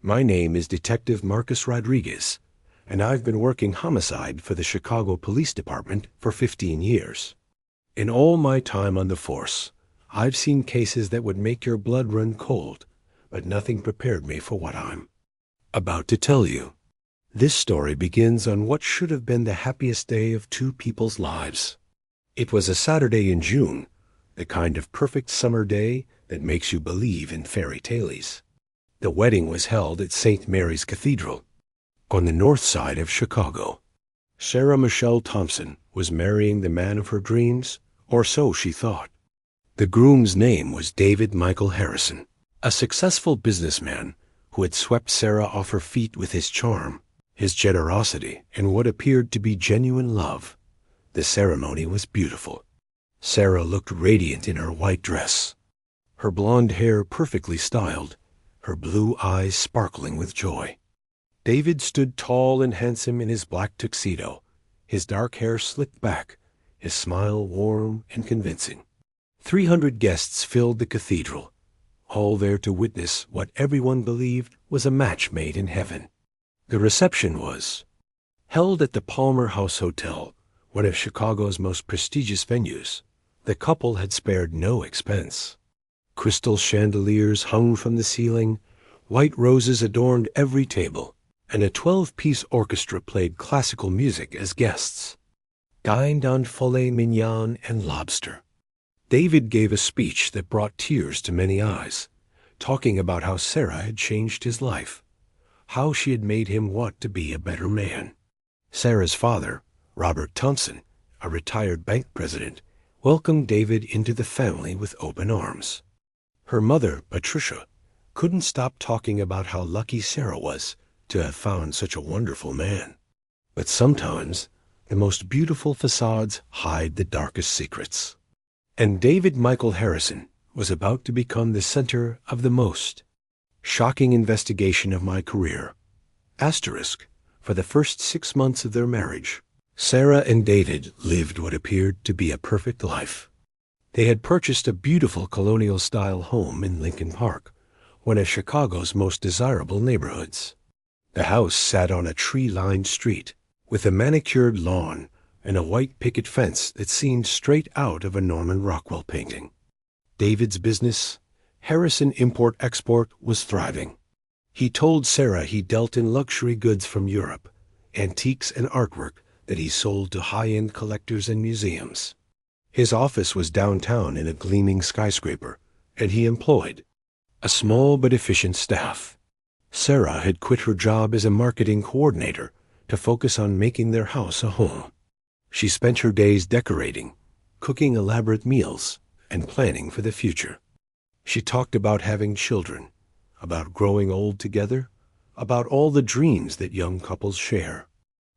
My name is Detective Marcus Rodriguez, and I've been working homicide for the Chicago Police Department for 15 years. In all my time on the force, I've seen cases that would make your blood run cold, but nothing prepared me for what I'm about to tell you. This story begins on what should have been the happiest day of two people's lives. It was a Saturday in June, the kind of perfect summer day that makes you believe in fairy tales. The wedding was held at St. Mary's Cathedral, on the north side of Chicago. Sarah Michelle Thompson was marrying the man of her dreams, or so she thought. The groom's name was David Michael Harrison, a successful businessman who had swept Sarah off her feet with his charm, his generosity, and what appeared to be genuine love. The ceremony was beautiful. Sarah looked radiant in her white dress, her blonde hair perfectly styled, her blue eyes sparkling with joy. David stood tall and handsome in his black tuxedo, his dark hair slicked back, his smile warm and convincing. 300 guests filled the cathedral, all there to witness what everyone believed was a match made in heaven. The reception was held at the Palmer House Hotel, one of Chicago's most prestigious venues. The couple had spared no expense. Crystal chandeliers hung from the ceiling, white roses adorned every table, and a 12-piece orchestra played classical music as guests dined on filet mignon and lobster. David gave a speech that brought tears to many eyes, talking about how Sarah had changed his life, how she had made him want to be a better man. Sarah's father, Robert Thompson, a retired bank president, welcomed David into the family with open arms. Her mother, Patricia, couldn't stop talking about how lucky Sarah was to have found such a wonderful man. But sometimes the most beautiful facades hide the darkest secrets. And David Michael Harrison was about to become the center of the most shocking investigation of my career. Asterisk, for the first 6 months of their marriage, Sarah and David lived what appeared to be a perfect life. They had purchased a beautiful colonial-style home in Lincoln Park, one of Chicago's most desirable neighborhoods. The house sat on a tree-lined street, with a manicured lawn and a white picket fence that seemed straight out of a Norman Rockwell painting. David's business, Harrison Import-Export, was thriving. He told Sarah he dealt in luxury goods from Europe, antiques and artwork that he sold to high-end collectors and museums. His office was downtown in a gleaming skyscraper, and he employed a small but efficient staff. Sarah had quit her job as a marketing coordinator to focus on making their house a home. She spent her days decorating, cooking elaborate meals, and planning for the future. She talked about having children, about growing old together, about all the dreams that young couples share.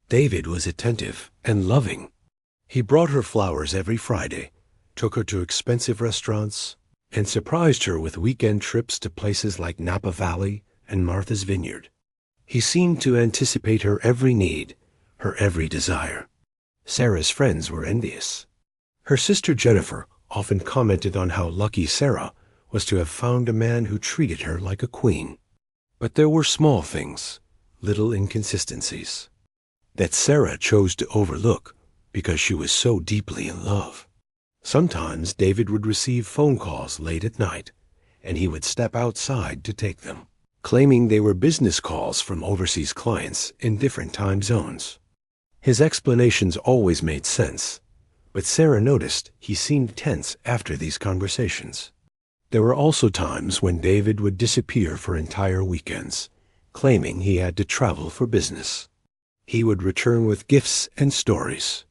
David was attentive and loving. He brought her flowers every Friday, took her to expensive restaurants, and surprised her with weekend trips to places like Napa Valley and Martha's Vineyard. He seemed to anticipate her every need, her every desire. Sarah's friends were envious. Her sister Jennifer often commented on how lucky Sarah was to have found a man who treated her like a queen. But there were small things, little inconsistencies, that Sarah chose to overlook because she was so deeply in love. Sometimes David would receive phone calls late at night, and he would step outside to take them, claiming they were business calls from overseas clients in different time zones. His explanations always made sense, but Sarah noticed he seemed tense after these conversations. There were also times when David would disappear for entire weekends, claiming he had to travel for business. He would return with gifts and stories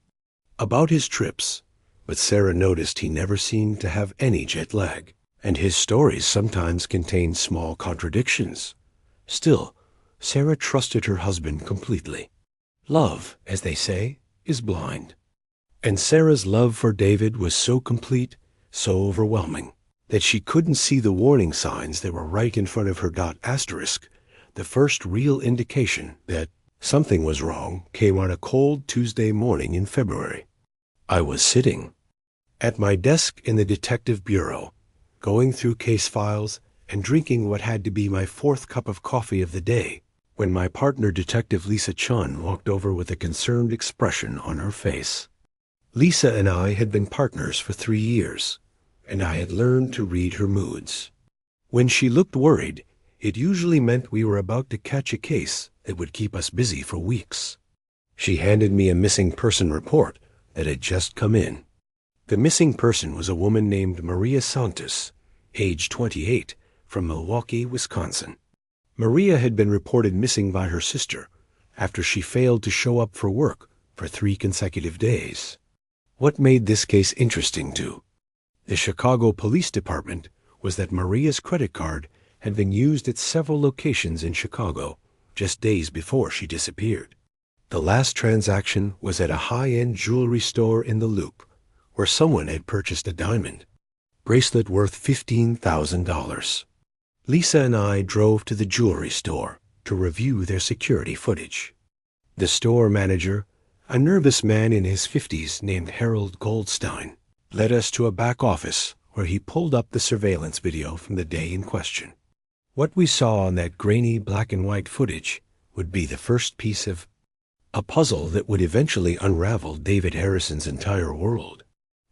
about his trips, but Sarah noticed he never seemed to have any jet lag, and his stories sometimes contained small contradictions. Still, Sarah trusted her husband completely. Love, as they say, is blind. And Sarah's love for David was so complete, so overwhelming, that she couldn't see the warning signs that were right in front of her. Asterisk, the first real indication that something was wrong came on a cold Tuesday morning in February. I was sitting at my desk in the detective bureau, going through case files and drinking what had to be my fourth cup of coffee of the day, when my partner, Detective Lisa Chun, walked over with a concerned expression on her face. Lisa and I had been partners for 3 years, and I had learned to read her moods. When she looked worried, it usually meant we were about to catch a case that would keep us busy for weeks. She handed me a missing person report that had just come in. The missing person was a woman named Maria Santos, age 28, from Milwaukee, Wisconsin. Maria had been reported missing by her sister after she failed to show up for work for 3 consecutive days. What made this case interesting to the Chicago Police Department was that Maria's credit card had been used at several locations in Chicago just days before she disappeared. The last transaction was at a high-end jewelry store in the Loop, where someone had purchased a diamond bracelet worth $15,000. Lisa and I drove to the jewelry store to review their security footage. The store manager, a nervous man in his 50s named Harold Goldstein, led us to a back office where he pulled up the surveillance video from the day in question. What we saw on that grainy black and white footage would be the first piece of a puzzle that would eventually unravel David Harrison's entire world.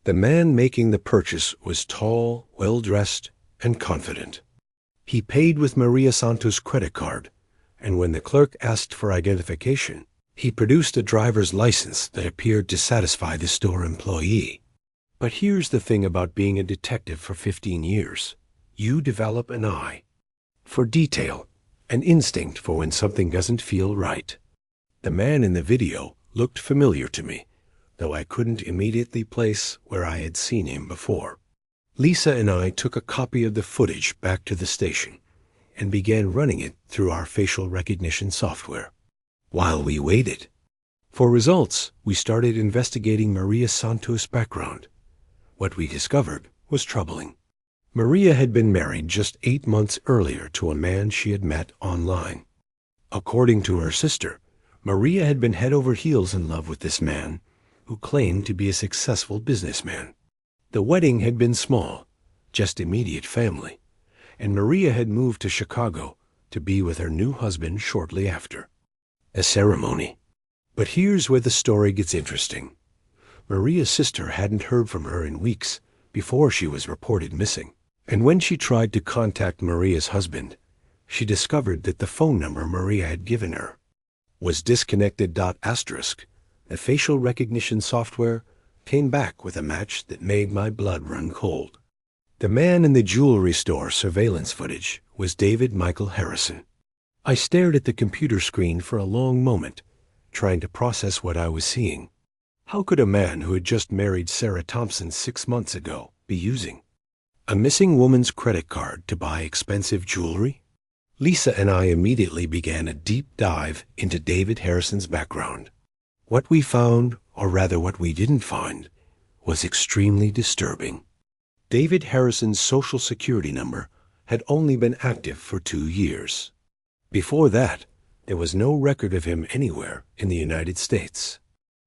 The man making the purchase was tall, well-dressed, and confident. He paid with Maria Santos' credit card, and when the clerk asked for identification, he produced a driver's license that appeared to satisfy the store employee. But here's the thing about being a detective for 15 years. You develop an eye for detail, an instinct for when something doesn't feel right. The man in the video looked familiar to me, though I couldn't immediately place where I had seen him before. Lisa and I took a copy of the footage back to the station and began running it through our facial recognition software. While we waited for results, we started investigating Maria Santos' background. What we discovered was troubling. Maria had been married just 8 months earlier to a man she had met online. According to her sister, Maria had been head over heels in love with this man, who claimed to be a successful businessman. The wedding had been small, just immediate family, and Maria had moved to Chicago to be with her new husband shortly after a ceremony. But here's where the story gets interesting. Maria's sister hadn't heard from her in weeks before she was reported missing. And when she tried to contact Maria's husband, she discovered that the phone number Maria had given her was disconnected. The facial recognition software came back with a match that made my blood run cold. The man in the jewelry store surveillance footage was David Michael Harrison. I stared at the computer screen for a long moment, trying to process what I was seeing. How could a man who had just married Sarah Thompson 6 months ago be using a missing woman's credit card to buy expensive jewelry? Lisa and I immediately began a deep dive into David Harrison's background. What we found, or rather what we didn't find, was extremely disturbing. David Harrison's Social Security number had only been active for 2 years. Before that, there was no record of him anywhere in the United States.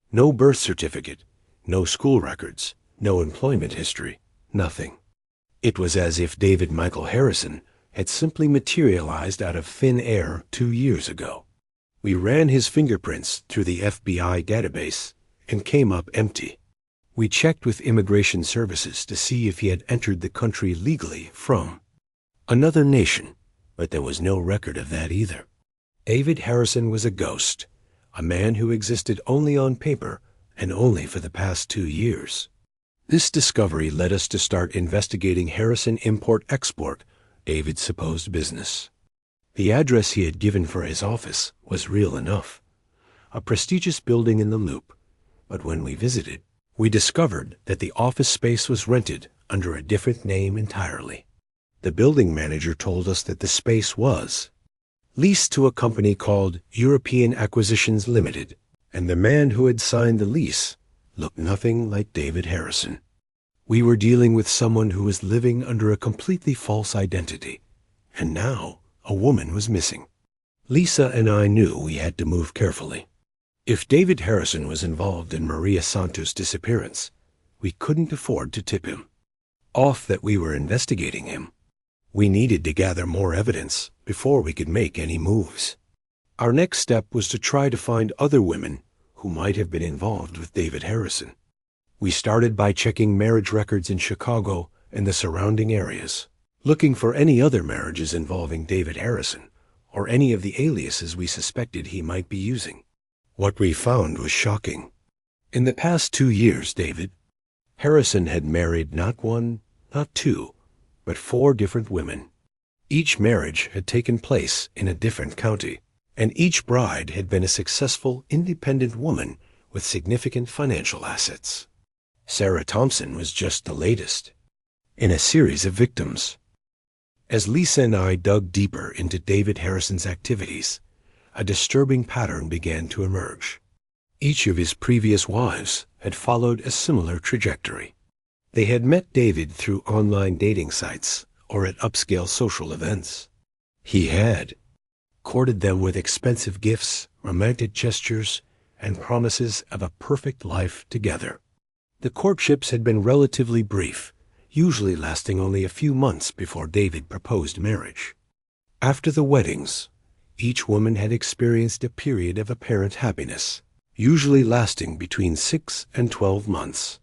No birth certificate, no school records, no employment history, nothing. It was as if David Michael Harrison had simply materialized out of thin air 2 years ago. We ran his fingerprints through the FBI database and came up empty. We checked with immigration services to see if he had entered the country legally from another nation, but there was no record of that either. David Harrison was a ghost, a man who existed only on paper and only for the past 2 years. This discovery led us to start investigating Harrison Import-Export, David's supposed business. The address he had given for his office was real enough, a prestigious building in the Loop, but when we visited, we discovered that the office space was rented under a different name entirely. The building manager told us that the space was leased to a company called European Acquisitions Limited, and the man who had signed the lease looked nothing like David Harrison. We were dealing with someone who was living under a completely false identity, and now a woman was missing. Lisa and I knew we had to move carefully. If David Harrison was involved in Maria Santos' disappearance, we couldn't afford to tip him off that we were investigating him. We needed to gather more evidence before we could make any moves. Our next step was to try to find other women who might have been involved with David Harrison. We started by checking marriage records in Chicago and the surrounding areas, looking for any other marriages involving David Harrison or any of the aliases we suspected he might be using. What we found was shocking. In the past 2 years, David Harrison had married not one, not two, but 4 different women. Each marriage had taken place in a different county, and each bride had been a successful, independent woman with significant financial assets. Sarah Thompson was just the latest in a series of victims. As Lisa and I dug deeper into David Harrison's activities, a disturbing pattern began to emerge. Each of his previous wives had followed a similar trajectory. They had met David through online dating sites or at upscale social events. He had courted them with expensive gifts, romantic gestures, and promises of a perfect life together. The courtships had been relatively brief, usually lasting only a few months before David proposed marriage. After the weddings, each woman had experienced a period of apparent happiness, usually lasting between 6 and 12 months.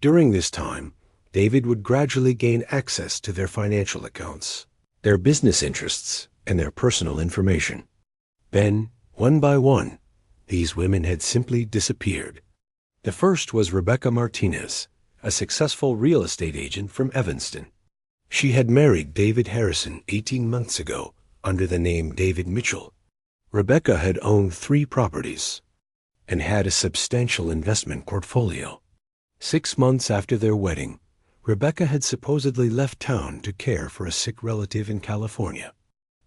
During this time, David would gradually gain access to their financial accounts, their business interests, and their personal information. Then, one by one, these women had simply disappeared. The first was Rebecca Martinez, a successful real estate agent from Evanston. She had married David Harrison 18 months ago under the name David Mitchell. Rebecca had owned 3 properties and had a substantial investment portfolio. 6 months after their wedding, Rebecca had supposedly left town to care for a sick relative in California.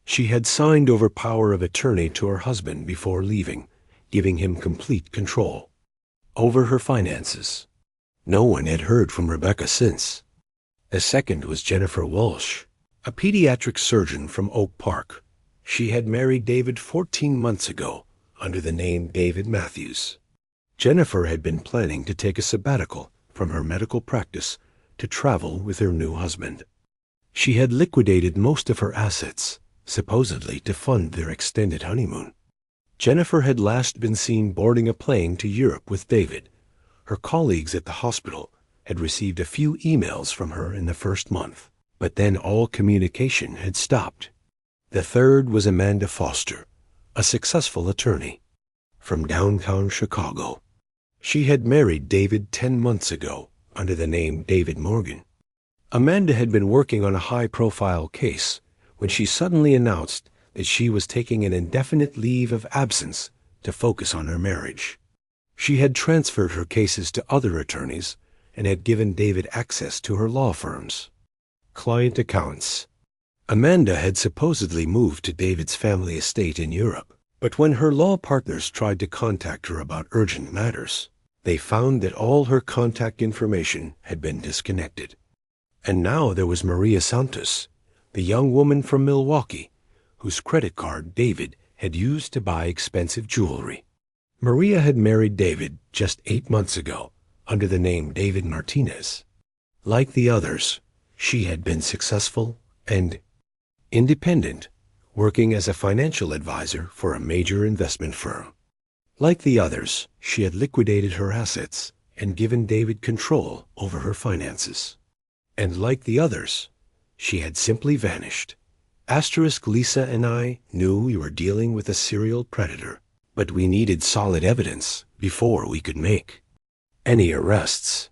She had signed over power of attorney to her husband before leaving, giving him complete control over her finances. No one had heard from Rebecca since. The second was Jennifer Walsh, a pediatric surgeon from Oak Park. She had married David 14 months ago under the name David Matthews. Jennifer had been planning to take a sabbatical from her medical practice to travel with her new husband. She had liquidated most of her assets, supposedly to fund their extended honeymoon. Jennifer had last been seen boarding a plane to Europe with David. Her colleagues at the hospital had received a few emails from her in the first month, but then all communication had stopped. The third was Amanda Foster, a successful attorney from downtown Chicago. She had married David 10 months ago under the name David Morgan. Amanda had been working on a high-profile case when she suddenly announced that she was taking an indefinite leave of absence to focus on her marriage. She had transferred her cases to other attorneys and had given David access to her law firm's client accounts. Amanda had supposedly moved to David's family estate in Europe, but when her law partners tried to contact her about urgent matters, they found that all her contact information had been disconnected. And now there was Maria Santos, the young woman from Milwaukee, whose credit card David had used to buy expensive jewelry. Maria had married David just 8 months ago under the name David Martinez. Like the others, she had been successful and independent, working as a financial advisor for a major investment firm. Like the others, she had liquidated her assets and given David control over her finances. And like the others, she had simply vanished. Lisa and I knew we were dealing with a serial predator, but we needed solid evidence before we could make any arrests.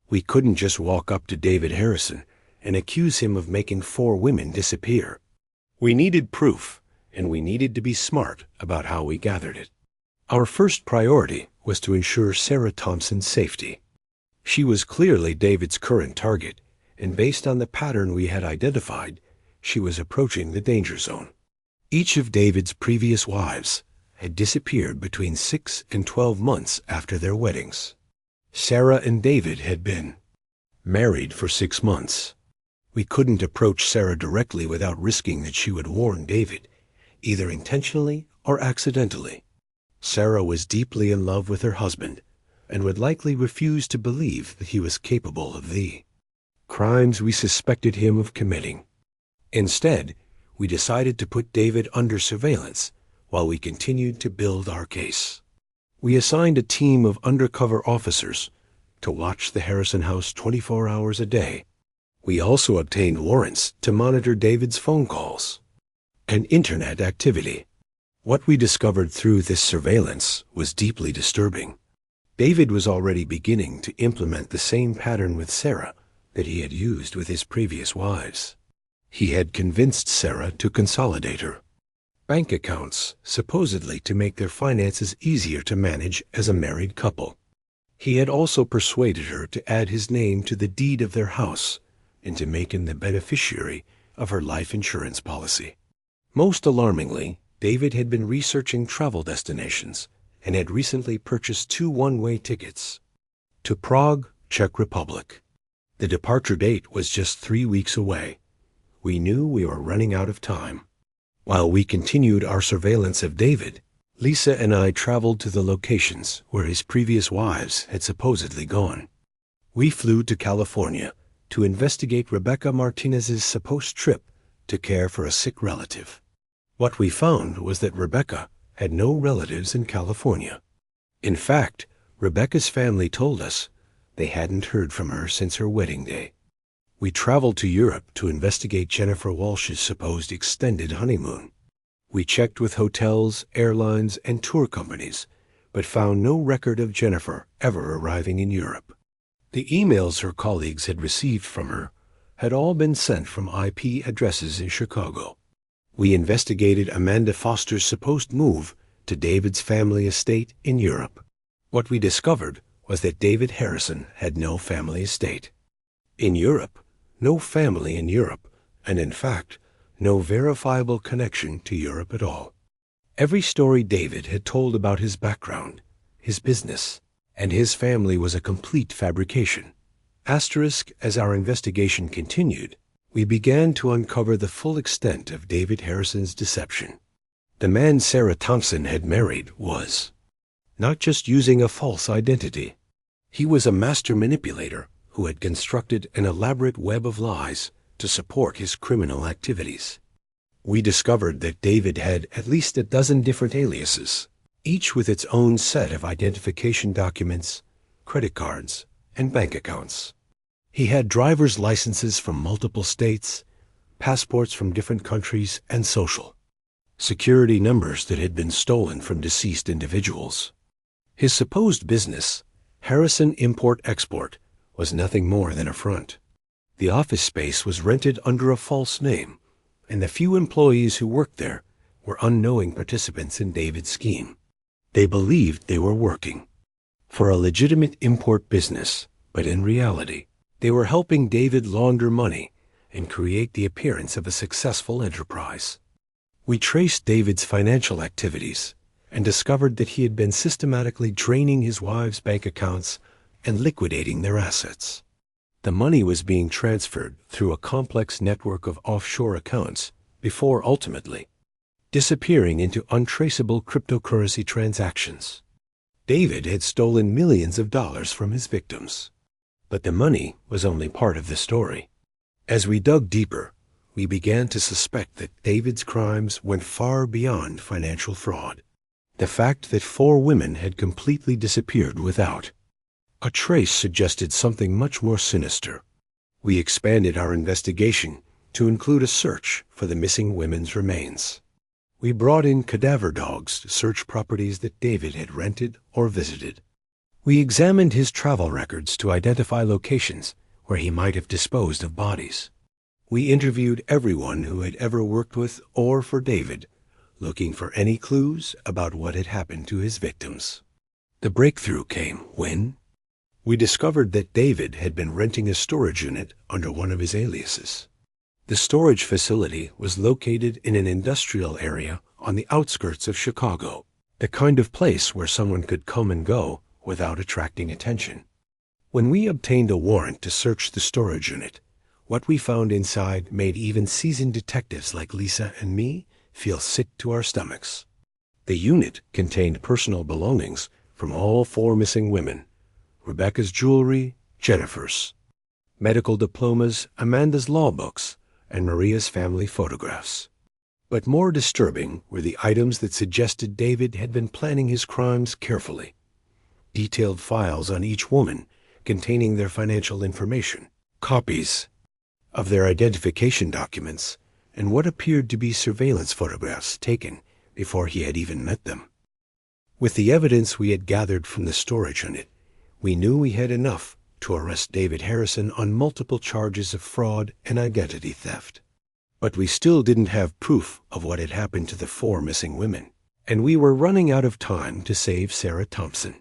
We couldn't just walk up to David Harrison and accuse him of making 4 women disappear. We needed proof, and we needed to be smart about how we gathered it. Our first priority was to ensure Sarah Thompson's safety. She was clearly David's current target, and based on the pattern we had identified, she was approaching the danger zone. Each of David's previous wives had disappeared between 6 and 12 months after their weddings. Sarah and David had been married for 6 months. We couldn't approach Sarah directly without risking that she would warn David, either intentionally or accidentally. Sarah was deeply in love with her husband and would likely refuse to believe that he was capable of the crimes we suspected him of committing. Instead, we decided to put David under surveillance while we continued to build our case. We assigned a team of undercover officers to watch the Harrison house 24 hours a day. We also obtained warrants to monitor David's phone calls and internet activity. What we discovered through this surveillance was deeply disturbing. David was already beginning to implement the same pattern with Sarah that he had used with his previous wives. He had convinced Sarah to consolidate her bank accounts, supposedly to make their finances easier to manage as a married couple. He had also persuaded her to add his name to the deed of their house and to make him the beneficiary of her life insurance policy. Most alarmingly, David had been researching travel destinations and had recently purchased 2 one-way tickets to Prague, Czech Republic. The departure date was just 3 weeks away. We knew we were running out of time. While we continued our surveillance of David, Lisa and I traveled to the locations where his previous wives had supposedly gone. We flew to California to investigate Rebecca Martinez's supposed trip to care for a sick relative. What we found was that Rebecca had no relatives in California. In fact, Rebecca's family told us they hadn't heard from her since her wedding day. We traveled to Europe to investigate Jennifer Walsh's supposed extended honeymoon. We checked with hotels, airlines, and tour companies, but found no record of Jennifer ever arriving in Europe. The emails her colleagues had received from her had all been sent from IP addresses in Chicago. We investigated Amanda Foster's supposed move to David's family estate in Europe. What we discovered was that David Harrison had no family estate in Europe, no family in Europe, and in fact, no verifiable connection to Europe at all. Every story David had told about his background, his business, and his family was a complete fabrication. Asterisk, as our investigation continued, we began to uncover the full extent of David Harrison's deception. The man Sarah Thompson had married was not just using a false identity. He was a master manipulator who had constructed an elaborate web of lies to support his criminal activities. We discovered that David had at least a dozen different aliases, each with its own set of identification documents, credit cards, and bank accounts. He had driver's licenses from multiple states, passports from different countries, and social security numbers that had been stolen from deceased individuals. His supposed business, Harrison Import-Export, was nothing more than a front. The office space was rented under a false name, and the few employees who worked there were unknowing participants in David's scheme. They believed they were working for a legitimate import business, but in reality, they were helping David launder money and create the appearance of a successful enterprise. We traced David's financial activities and discovered that he had been systematically draining his wives' bank accounts and liquidating their assets. The money was being transferred through a complex network of offshore accounts before ultimately disappearing into untraceable cryptocurrency transactions. David had stolen millions of dollars from his victims, but the money was only part of the story. As we dug deeper, we began to suspect that David's crimes went far beyond financial fraud. The fact that 4 women had completely disappeared without a trace suggested something much more sinister. We expanded our investigation to include a search for the missing women's remains. We brought in cadaver dogs to search properties that David had rented or visited. We examined his travel records to identify locations where he might have disposed of bodies. We interviewed everyone who had ever worked with or for David, looking for any clues about what had happened to his victims. The breakthrough came when we discovered that David had been renting a storage unit under one of his aliases. The storage facility was located in an industrial area on the outskirts of Chicago, the kind of place where someone could come and go without attracting attention. When we obtained a warrant to search the storage unit, what we found inside made even seasoned detectives like Lisa and me feel sick to our stomachs. The unit contained personal belongings from all 4 missing women: Rebecca's jewelry, Jennifer's medical diplomas, Amanda's law books, and Maria's family photographs. But more disturbing were the items that suggested David had been planning his crimes carefully. Detailed files on each woman containing their financial information, copies of their identification documents, and what appeared to be surveillance photographs taken before he had even met them. With the evidence we had gathered from the storage unit, we knew we had enough to arrest David Harrison on multiple charges of fraud and identity theft. But we still didn't have proof of what had happened to the 4 missing women, and we were running out of time to save Sarah Thompson.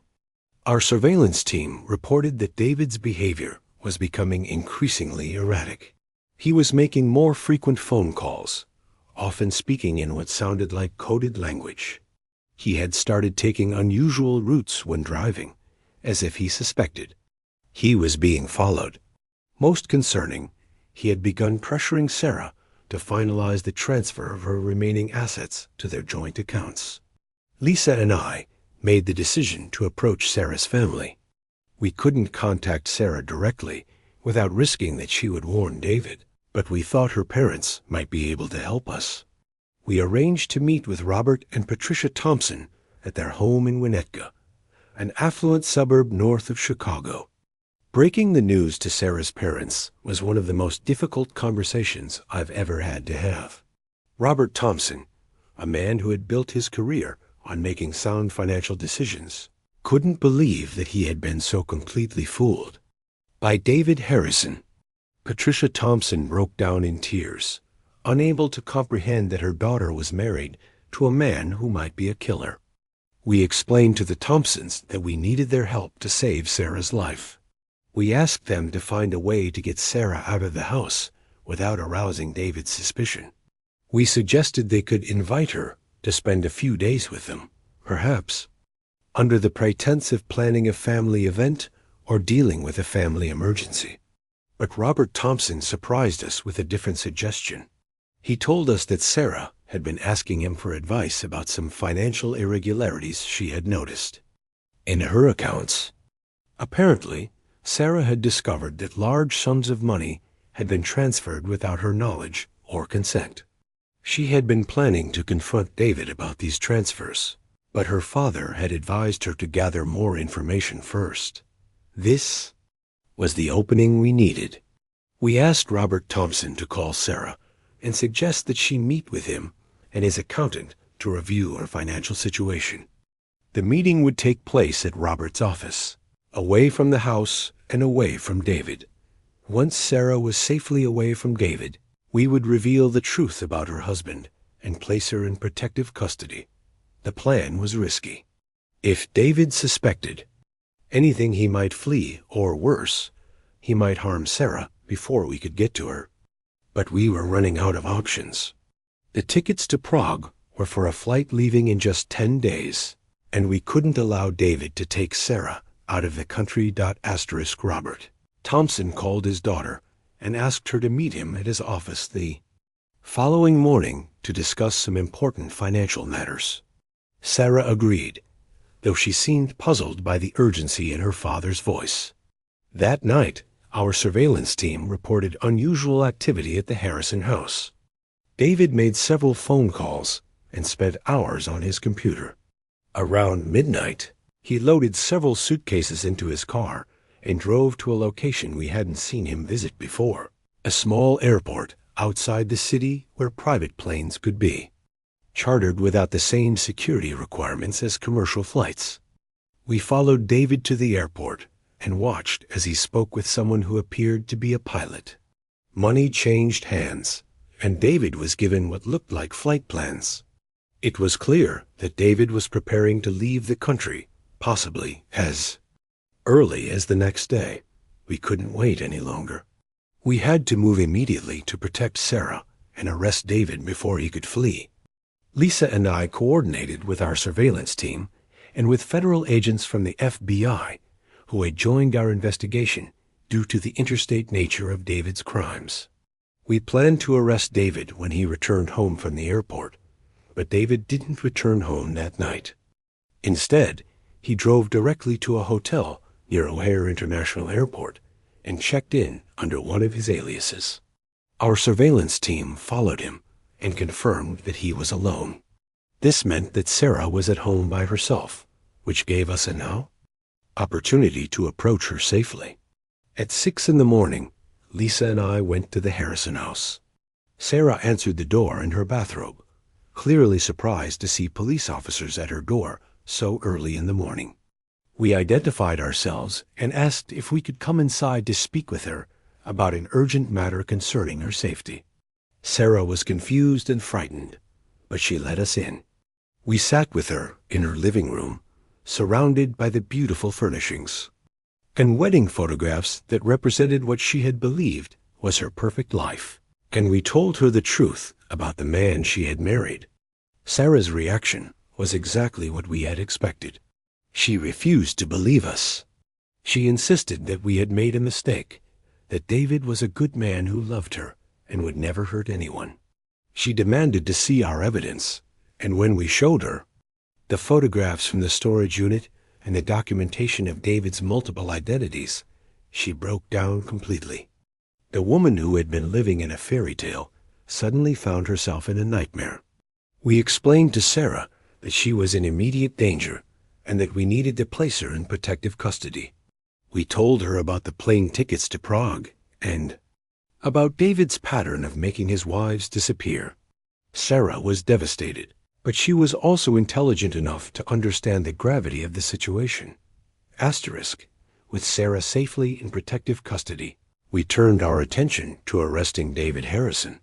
Our surveillance team reported that David's behavior was becoming increasingly erratic. He was making more frequent phone calls, often speaking in what sounded like coded language. He had started taking unusual routes when driving, as if he suspected he was being followed. Most concerning, he had begun pressuring Sarah to finalize the transfer of her remaining assets to their joint accounts. Lisa and I made the decision to approach Sarah's family. We couldn't contact Sarah directly without risking that she would warn David, but we thought her parents might be able to help us. We arranged to meet with Robert and Patricia Thompson at their home in Winnetka, an affluent suburb north of Chicago. Breaking the news to Sarah's parents was one of the most difficult conversations I've ever had to have. Robert Thompson, a man who had built his career on making sound financial decisions, couldn't believe that he had been so completely fooled by David Harrison. Patricia Thompson broke down in tears, unable to comprehend that her daughter was married to a man who might be a killer. We explained to the Thompsons that we needed their help to save Sarah's life. We asked them to find a way to get Sarah out of the house without arousing David's suspicion. We suggested they could invite her to spend a few days with them, perhaps under the pretense of planning a family event or dealing with a family emergency. But Robert Thompson surprised us with a different suggestion. He told us that Sarah had been asking him for advice about some financial irregularities she had noticed in her accounts. Apparently, Sarah had discovered that large sums of money had been transferred without her knowledge or consent. She had been planning to confront David about these transfers, but her father had advised her to gather more information first. This was the opening we needed. We asked Robert Thompson to call Sarah and suggest that she meet with him and his accountant to review her financial situation. The meeting would take place at Robert's office, away from the house and away from David. Once Sarah was safely away from David, we would reveal the truth about her husband and place her in protective custody. The plan was risky. If David suspected anything, he might flee, or worse, he might harm Sarah before we could get to her. But we were running out of options. The tickets to Prague were for a flight leaving in just 10 days, and we couldn't allow David to take Sarah out of the country. Robert Thompson called his daughter and asked her to meet him at his office the following morning to discuss some important financial matters. Sarah agreed, though she seemed puzzled by the urgency in her father's voice. That night, our surveillance team reported unusual activity at the Harrison house. David made several phone calls and spent hours on his computer. Around midnight, he loaded several suitcases into his car and drove to a location we hadn't seen him visit before, a small airport outside the city where private planes could be, chartered without the same security requirements as commercial flights. We followed David to the airport and watched as he spoke with someone who appeared to be a pilot. Money changed hands, and David was given what looked like flight plans. It was clear that David was preparing to leave the country, possibly as early as the next day. We couldn't wait any longer. We had to move immediately to protect Sarah and arrest David before he could flee. Lisa and I coordinated with our surveillance team and with federal agents from the FBI who had joined our investigation due to the interstate nature of David's crimes. We planned to arrest David when he returned home from the airport, but David didn't return home that night. Instead, he drove directly to a hotel near O'Hare International Airport and checked in under one of his aliases. Our surveillance team followed him and confirmed that he was alone. This meant that Sarah was at home by herself, which gave us a now opportunity to approach her safely. At 6 in the morning, Lisa and I went to the Harrison house. Sarah answered the door in her bathrobe, clearly surprised to see police officers at her door so early in the morning. We identified ourselves and asked if we could come inside to speak with her about an urgent matter concerning her safety. Sarah was confused and frightened, but she let us in. We sat with her in her living room, surrounded by the beautiful furnishings and wedding photographs that represented what she had believed was her perfect life. And we told her the truth about the man she had married. Sarah's reaction was exactly what we had expected. She refused to believe us. She insisted that we had made a mistake, that David was a good man who loved her and would never hurt anyone. She demanded to see our evidence, and when we showed her the photographs from the storage unit and the documentation of David's multiple identities, she broke down completely. The woman who had been living in a fairy tale suddenly found herself in a nightmare. We explained to Sarah that she was in immediate danger and that we needed to place her in protective custody. We told her about the plane tickets to Prague and about David's pattern of making his wives disappear. Sarah was devastated, but she was also intelligent enough to understand the gravity of the situation. With Sarah safely in protective custody, we turned our attention to arresting David Harrison.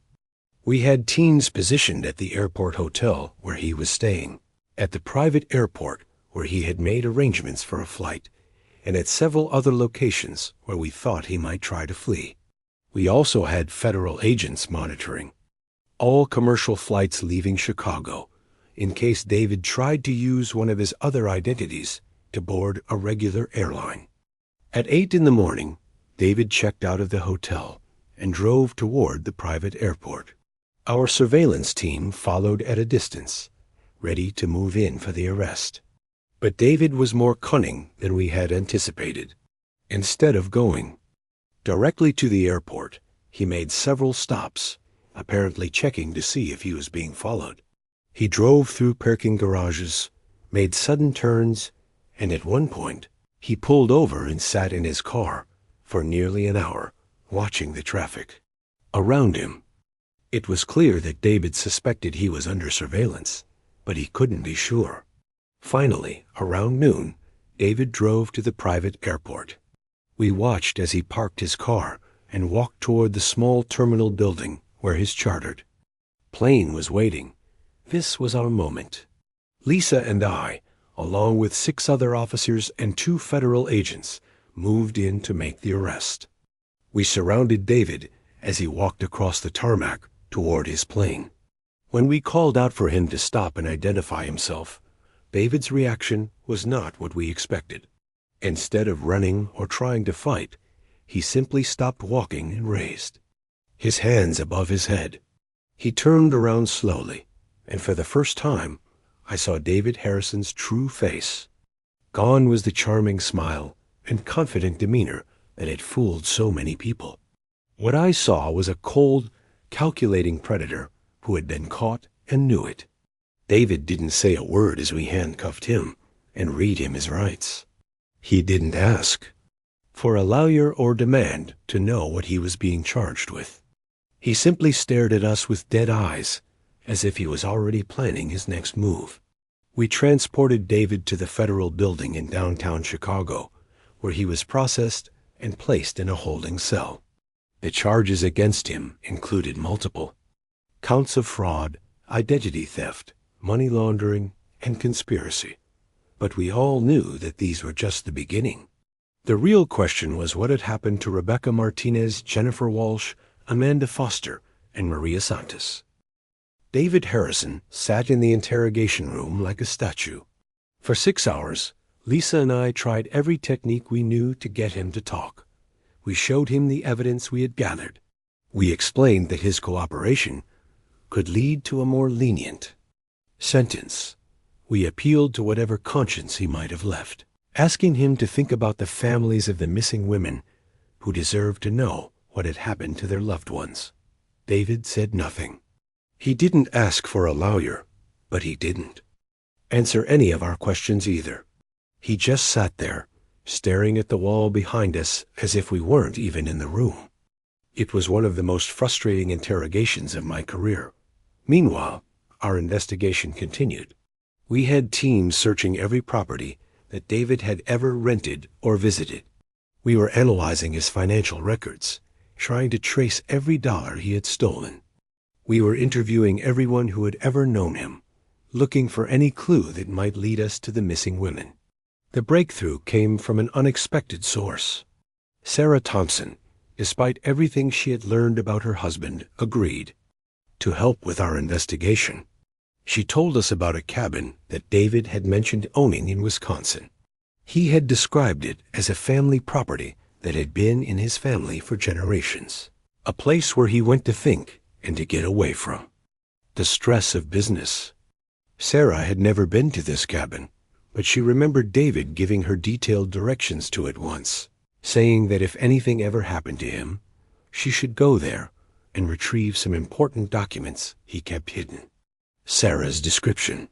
We had teams positioned at the airport hotel where he was staying, at the private airport where he had made arrangements for a flight, and at several other locations where we thought he might try to flee. We also had federal agents monitoring all commercial flights leaving Chicago in case David tried to use one of his other identities to board a regular airline. At 8 in the morning, David checked out of the hotel and drove toward the private airport. Our surveillance team followed at a distance, ready to move in for the arrest. But David was more cunning than we had anticipated. Instead of going directly to the airport, he made several stops, apparently checking to see if he was being followed. He drove through parking garages, made sudden turns, and at one point, he pulled over and sat in his car for nearly an hour, watching the traffic around him. It was clear that David suspected he was under surveillance, but he couldn't be sure. Finally, around noon, David drove to the private airport. We watched as he parked his car and walked toward the small terminal building where his chartered plane was waiting. This was our moment. Lisa and I, along with 6 other officers and 2 federal agents, moved in to make the arrest. We surrounded David as he walked across the tarmac toward his plane. When we called out for him to stop and identify himself, David's reaction was not what we expected. Instead of running or trying to fight, he simply stopped walking and raised his hands above his head. He turned around slowly, and for the first time, I saw David Harrison's true face. Gone was the charming smile and confident demeanor that had fooled so many people. What I saw was a cold, calculating predator who had been caught and knew it. David didn't say a word as we handcuffed him and read him his rights. He didn't ask for a lawyer or demand to know what he was being charged with. He simply stared at us with dead eyes, as if he was already planning his next move. We transported David to the federal building in downtown Chicago, where he was processed and placed in a holding cell. The charges against him included multiple counts of fraud, identity theft, money laundering, and conspiracy. But we all knew that these were just the beginning. The real question was what had happened to Rebecca Martinez, Jennifer Walsh, Amanda Foster, and Maria Santos. David Harrison sat in the interrogation room like a statue. For 6 hours, Lisa and I tried every technique we knew to get him to talk. We showed him the evidence we had gathered. We explained that his cooperation could lead to a more lenient sentence. We appealed to whatever conscience he might have left, asking him to think about the families of the missing women who deserved to know what had happened to their loved ones. David said nothing. He didn't ask for a lawyer, but he didn't answer any of our questions either. He just sat there, staring at the wall behind us as if we weren't even in the room. It was one of the most frustrating interrogations of my career. Meanwhile, our investigation continued. We had teams searching every property that David had ever rented or visited. We were analyzing his financial records, trying to trace every dollar he had stolen. We were interviewing everyone who had ever known him, looking for any clue that might lead us to the missing women. The breakthrough came from an unexpected source. Sarah Thompson, despite everything she had learned about her husband, agreed to help with our investigation. She told us about a cabin that David had mentioned owning in Wisconsin. He had described it as a family property that had been in his family for generations, a place where he went to think and to get away from the stress of business. Sarah had never been to this cabin, but she remembered David giving her detailed directions to it once, saying that if anything ever happened to him, she should go there and retrieve some important documents he kept hidden. Sarah's description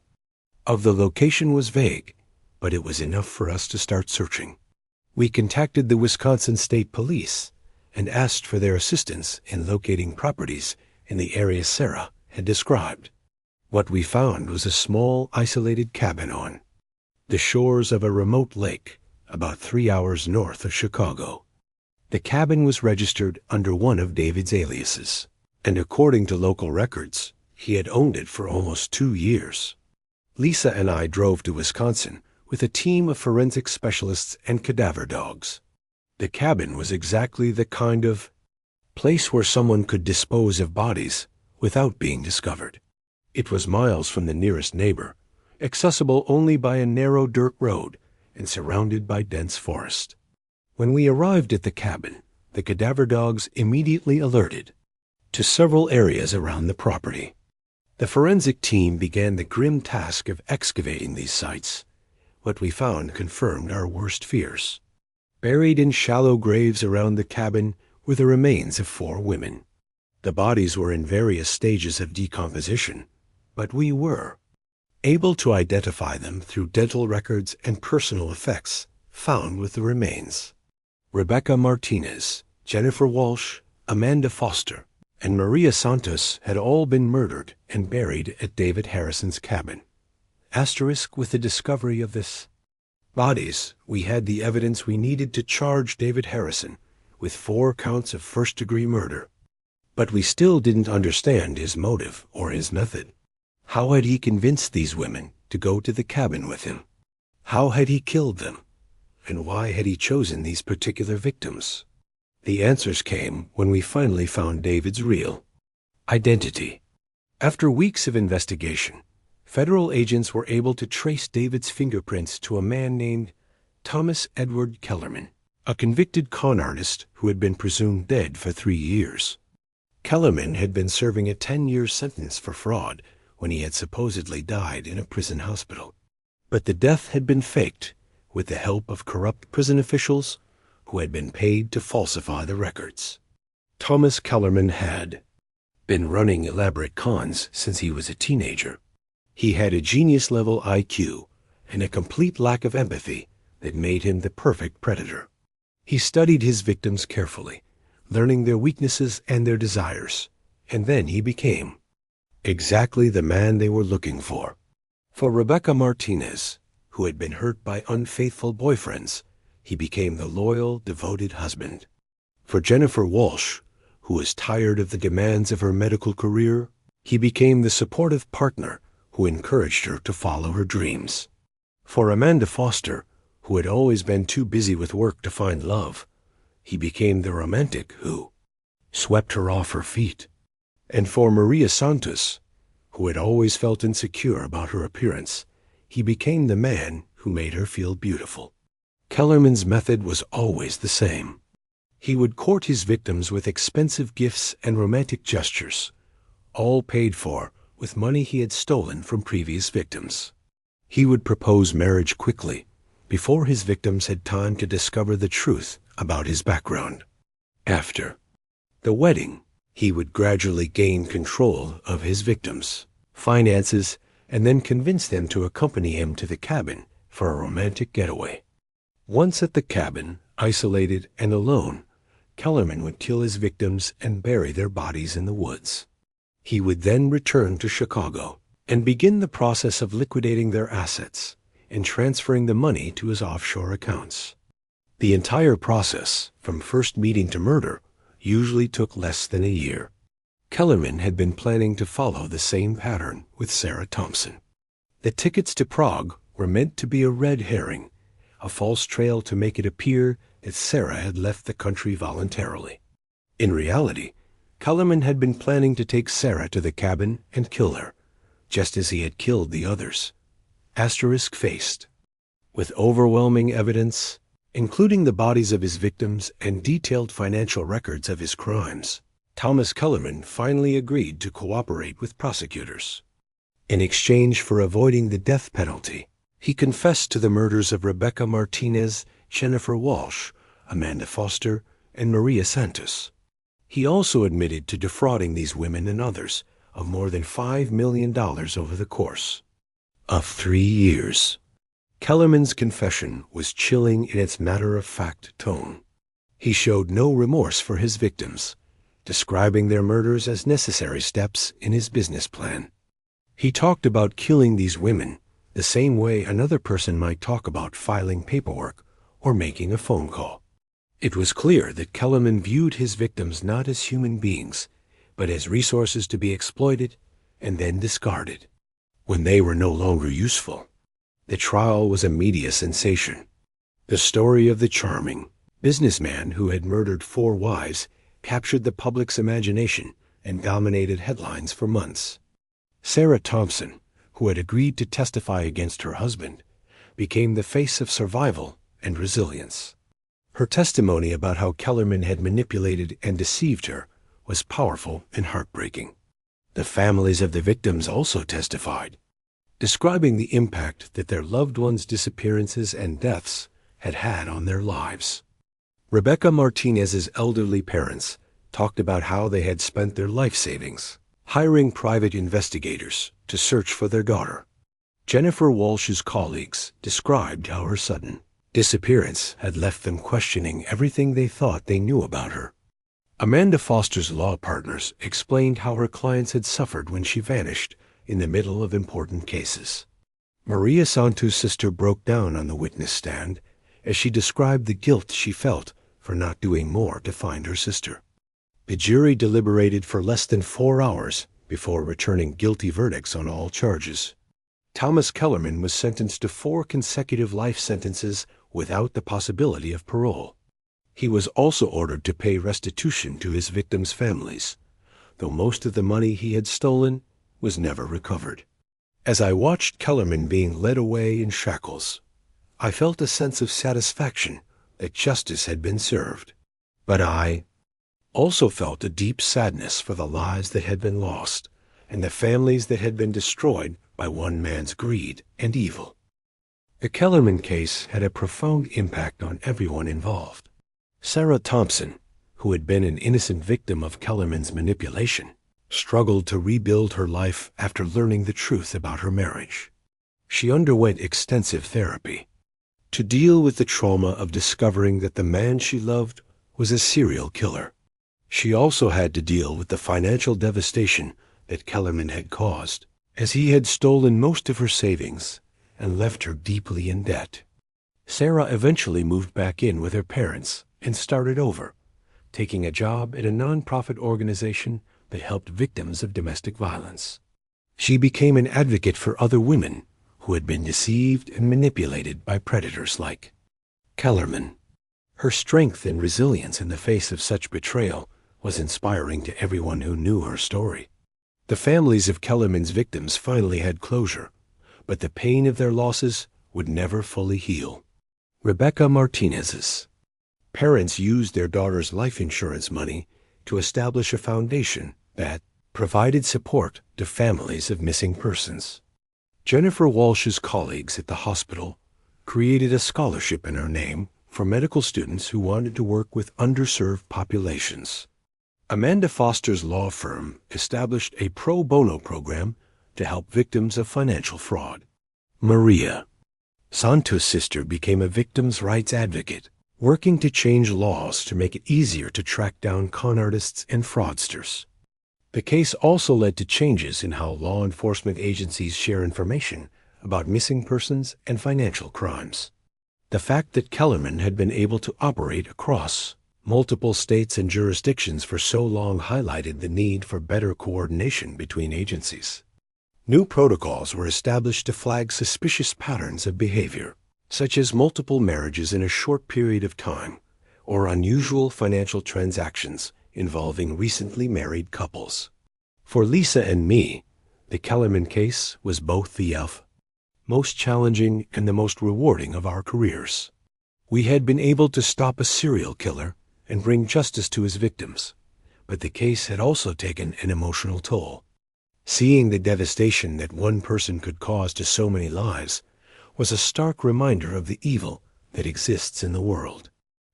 of the location was vague, but it was enough for us to start searching. We contacted the Wisconsin State Police and asked for their assistance in locating properties in the area Sarah had described. What we found was a small, isolated cabin on the shores of a remote lake about 3 hours north of Chicago. The cabin was registered under one of David's aliases, and according to local records, he had owned it for almost 2 years. Lisa and I drove to Wisconsin with a team of forensic specialists and cadaver dogs. The cabin was exactly the kind of place where someone could dispose of bodies without being discovered. It was miles from the nearest neighbor, accessible only by a narrow dirt road and surrounded by dense forest. When we arrived at the cabin, the cadaver dogs immediately alerted to several areas around the property. The forensic team began the grim task of excavating these sites. What we found confirmed our worst fears. Buried in shallow graves around the cabin were the remains of 4 women. The bodies were in various stages of decomposition, but we were able to identify them through dental records and personal effects found with the remains. Rebecca Martinez, Jennifer Walsh, Amanda Foster, and Maria Santos had all been murdered and buried at David Harrison's cabin. With the discovery of this bodies, we had the evidence we needed to charge David Harrison with 4 counts of first-degree murder. But we still didn't understand his motive or his method. How had he convinced these women to go to the cabin with him? How had he killed them? And why had he chosen these particular victims? The answers came when we finally found David's real identity. After weeks of investigation, federal agents were able to trace David's fingerprints to a man named Thomas Edward Kellerman, a convicted con artist who had been presumed dead for 3 years. Kellerman had been serving a 10-year sentence for fraud when he had supposedly died in a prison hospital. But the death had been faked with the help of corrupt prison officials who had been paid to falsify the records. Thomas Kellerman had been running elaborate cons since he was a teenager. He had a genius-level IQ and a complete lack of empathy that made him the perfect predator. He studied his victims carefully, learning their weaknesses and their desires, and then he became exactly the man they were looking for. For Rebecca Martinez, who had been hurt by unfaithful boyfriends, he became the loyal, devoted husband. For Jennifer Walsh, who was tired of the demands of her medical career, he became the supportive partner who encouraged her to follow her dreams. For Amanda Foster, who had always been too busy with work to find love, he became the romantic who swept her off her feet. And for Maria Santos, who had always felt insecure about her appearance, he became the man who made her feel beautiful. Kellerman's method was always the same. He would court his victims with expensive gifts and romantic gestures, all paid for with money he had stolen from previous victims. He would propose marriage quickly, before his victims had time to discover the truth about his background. After the wedding, He would gradually gain control of his victims' finances and then convince them to accompany him to the cabin for a romantic getaway. Once at the cabin, isolated and alone, Kellerman would kill his victims and bury their bodies in the woods. He would then return to Chicago and begin the process of liquidating their assets and transferring the money to his offshore accounts. The entire process, from first meeting to murder, usually took less than a year. Kellerman had been planning to follow the same pattern with Sarah Thompson. The tickets to Prague were meant to be a red herring, a false trail to make it appear that Sarah had left the country voluntarily. In reality, Kellerman had been planning to take Sarah to the cabin and kill her, just as he had killed the others. Asterisk faced. With overwhelming evidence, including the bodies of his victims and detailed financial records of his crimes, Thomas Kellerman finally agreed to cooperate with prosecutors. In exchange for avoiding the death penalty, he confessed to the murders of Rebecca Martinez, Jennifer Walsh, Amanda Foster, and Maria Santos. He also admitted to defrauding these women and others of more than $5 million over the course of 3 years. Kellerman's confession was chilling in its matter-of-fact tone. He showed no remorse for his victims, describing their murders as necessary steps in his business plan. He talked about killing these women the same way another person might talk about filing paperwork or making a phone call. It was clear that Kellerman viewed his victims not as human beings, but as resources to be exploited and then discarded when they were no longer useful. The trial was a media sensation. The story of the charming businessman who had murdered 4 wives captured the public's imagination and dominated headlines for months. Sarah Thompson, who had agreed to testify against her husband, became the face of survival and resilience. Her testimony about how Kellerman had manipulated and deceived her was powerful and heartbreaking. The families of the victims also testified, describing the impact that their loved ones' disappearances and deaths had had on their lives. Rebecca Martinez's elderly parents talked about how they had spent their life savings hiring private investigators to search for their daughter. Jennifer Walsh's colleagues described how her sudden disappearance had left them questioning everything they thought they knew about her. Amanda Foster's law partners explained how her clients had suffered when she vanished in the middle of important cases. Maria Santos' sister broke down on the witness stand as she described the guilt she felt for not doing more to find her sister. The jury deliberated for less than 4 hours before returning guilty verdicts on all charges. Thomas Kellerman was sentenced to 4 consecutive life sentences without the possibility of parole. He was also ordered to pay restitution to his victims' families, though most of the money he had stolen was never recovered. As I watched Kellerman being led away in shackles, I felt a sense of satisfaction that justice had been served. But I also felt a deep sadness for the lives that had been lost and the families that had been destroyed by one man's greed and evil. The Kellerman case had a profound impact on everyone involved. Sarah Thompson, who had been an innocent victim of Kellerman's manipulation, struggled to rebuild her life after learning the truth about her marriage. She underwent extensive therapy to deal with the trauma of discovering that the man she loved was a serial killer. She also had to deal with the financial devastation that Kellerman had caused, as he had stolen most of her savings and left her deeply in debt. Sarah eventually moved back in with her parents and started over, taking a job at a nonprofit organization that helped victims of domestic violence. She became an advocate for other women who had been deceived and manipulated by predators like Kellerman. Her strength and resilience in the face of such betrayal was inspiring to everyone who knew her story. The families of Kellerman's victims finally had closure, but the pain of their losses would never fully heal. Rebecca Martinez's parents used their daughter's life insurance money to establish a foundation that provided support to families of missing persons. Jennifer Walsh's colleagues at the hospital created a scholarship in her name for medical students who wanted to work with underserved populations. Amanda Foster's law firm established a pro bono program to help victims of financial fraud. Maria, Santos' sister, became a victims' rights advocate, working to change laws to make it easier to track down con artists and fraudsters. The case also led to changes in how law enforcement agencies share information about missing persons and financial crimes. The fact that Kellerman had been able to operate across multiple states and jurisdictions for so long highlighted the need for better coordination between agencies. New protocols were established to flag suspicious patterns of behavior, such as multiple marriages in a short period of time, or unusual financial transactions involving recently married couples. For Lisa and me, the Kellerman case was both the most challenging and the most rewarding of our careers. We had been able to stop a serial killer and bring justice to his victims, but the case had also taken an emotional toll. Seeing the devastation that one person could cause to so many lives was a stark reminder of the evil that exists in the world.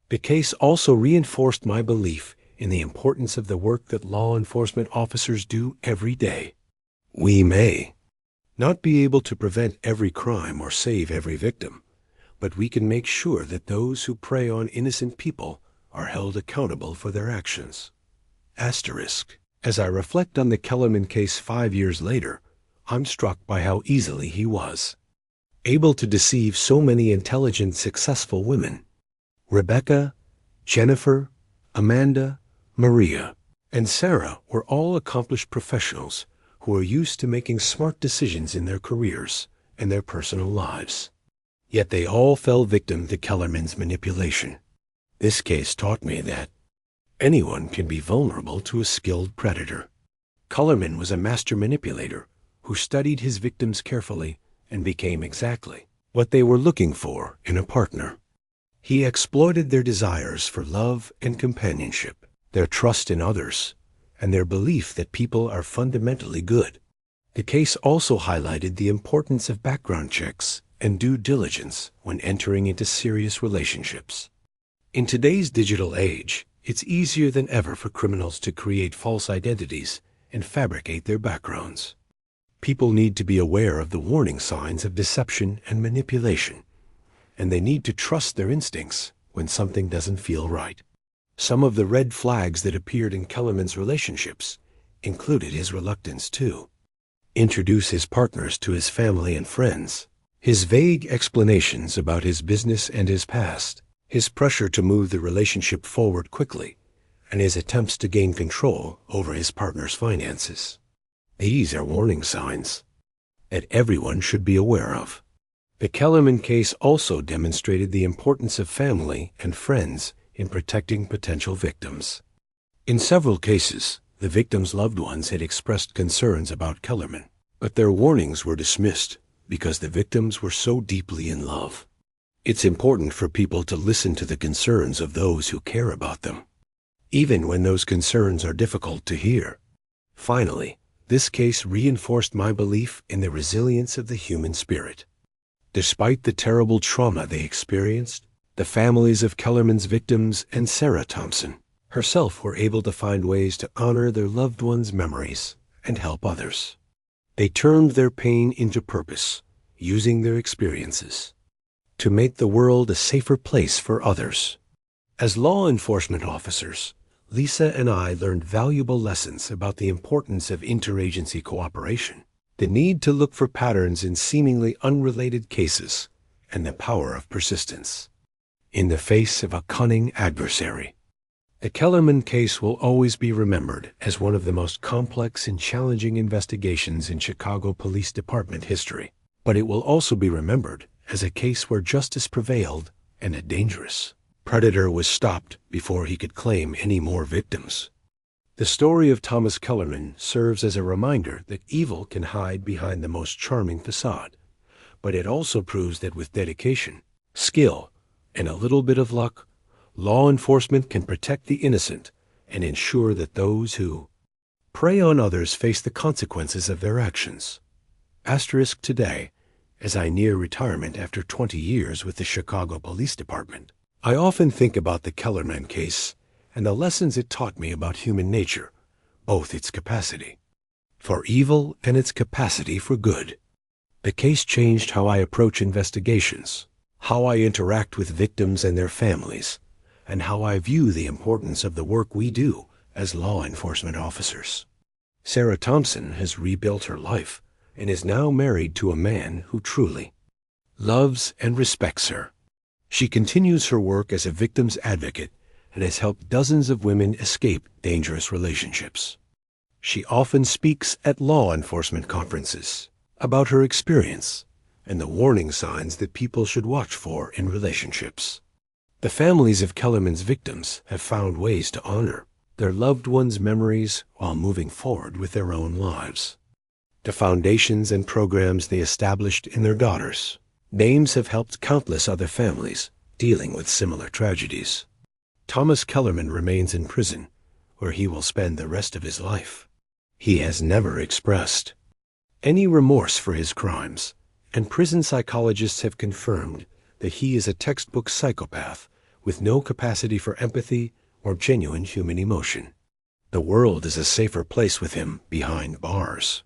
The case also reinforced my belief in the importance of the work that law enforcement officers do every day. We may not be able to prevent every crime or save every victim, but we can make sure that those who prey on innocent people are held accountable for their actions. Asterisk. As I reflect on the Kellerman case 5 years later, I'm struck by how easily he was able to deceive so many intelligent, successful women. Rebecca, Jennifer, Amanda, Maria, and Sarah were all accomplished professionals who are used to making smart decisions in their careers and their personal lives. Yet they all fell victim to Kellerman's manipulation. This case taught me that anyone can be vulnerable to a skilled predator. Kellerman was a master manipulator who studied his victims carefully and became exactly what they were looking for in a partner. He exploited their desires for love and companionship, their trust in others, and their belief that people are fundamentally good. The case also highlighted the importance of background checks and due diligence when entering into serious relationships. In today's digital age, it's easier than ever for criminals to create false identities and fabricate their backgrounds. People need to be aware of the warning signs of deception and manipulation, and they need to trust their instincts when something doesn't feel right. Some of the red flags that appeared in Kellerman's relationships included his reluctance to introduce his partners to his family and friends, his vague explanations about his business and his past, his pressure to move the relationship forward quickly, and his attempts to gain control over his partner's finances. These are warning signs that everyone should be aware of. The Kellerman case also demonstrated the importance of family and friends in protecting potential victims. In several cases, the victims' loved ones had expressed concerns about Kellerman, but their warnings were dismissed because the victims were so deeply in love. It's important for people to listen to the concerns of those who care about them, even when those concerns are difficult to hear. Finally, this case reinforced my belief in the resilience of the human spirit. Despite the terrible trauma they experienced, the families of Kellerman's victims and Sarah Thompson herself were able to find ways to honor their loved ones' memories and help others. They turned their pain into purpose, using their experiences to make the world a safer place for others. As law enforcement officers, Lisa and I learned valuable lessons about the importance of interagency cooperation, the need to look for patterns in seemingly unrelated cases, and the power of persistence in the face of a cunning adversary. The Kellerman case will always be remembered as one of the most complex and challenging investigations in Chicago Police Department history, but it will also be remembered as a case where justice prevailed and a dangerous predator was stopped before he could claim any more victims. The story of Thomas Kellerman serves as a reminder that evil can hide behind the most charming facade, but it also proves that with dedication, skill, and a little bit of luck, law enforcement can protect the innocent and ensure that those who prey on others face the consequences of their actions. Asterisk today, as I near retirement after 20 years with the Chicago Police Department, I often think about the Kellerman case and the lessons it taught me about human nature, both its capacity for evil and its capacity for good. The case changed how I approach investigations, how I interact with victims and their families, and how I view the importance of the work we do as law enforcement officers. Sarah Thompson has rebuilt her life and is now married to a man who truly loves and respects her. She continues her work as a victim's advocate and has helped dozens of women escape dangerous relationships. She often speaks at law enforcement conferences about her experience and the warning signs that people should watch for in relationships. The families of Kellerman's victims have found ways to honor their loved ones' memories while moving forward with their own lives. The foundations and programs they established in their daughters' names have helped countless other families dealing with similar tragedies. Thomas Kellerman remains in prison, where he will spend the rest of his life. He has never expressed any remorse for his crimes, and prison psychologists have confirmed that he is a textbook psychopath with no capacity for empathy or genuine human emotion. The world is a safer place with him behind bars.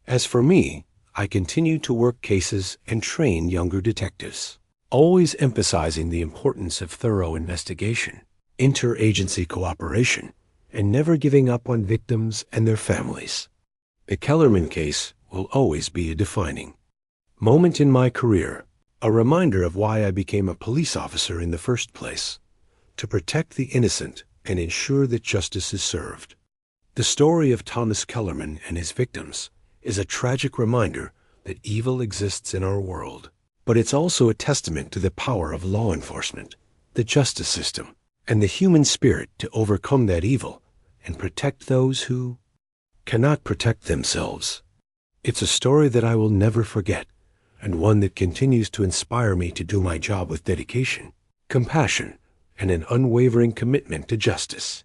As for me, I continue to work cases and train younger detectives, always emphasizing the importance of thorough investigation, interagency cooperation, and never giving up on victims and their families. The Kellerman case will always be a defining moment in my career, a reminder of why I became a police officer in the first place, to protect the innocent and ensure that justice is served. The story of Thomas Kellerman and his victims is a tragic reminder that evil exists in our world, but it's also a testament to the power of law enforcement, the justice system, and the human spirit to overcome that evil and protect those who cannot protect themselves. It's a story that I will never forget, and one that continues to inspire me to do my job with dedication, compassion, and an unwavering commitment to justice.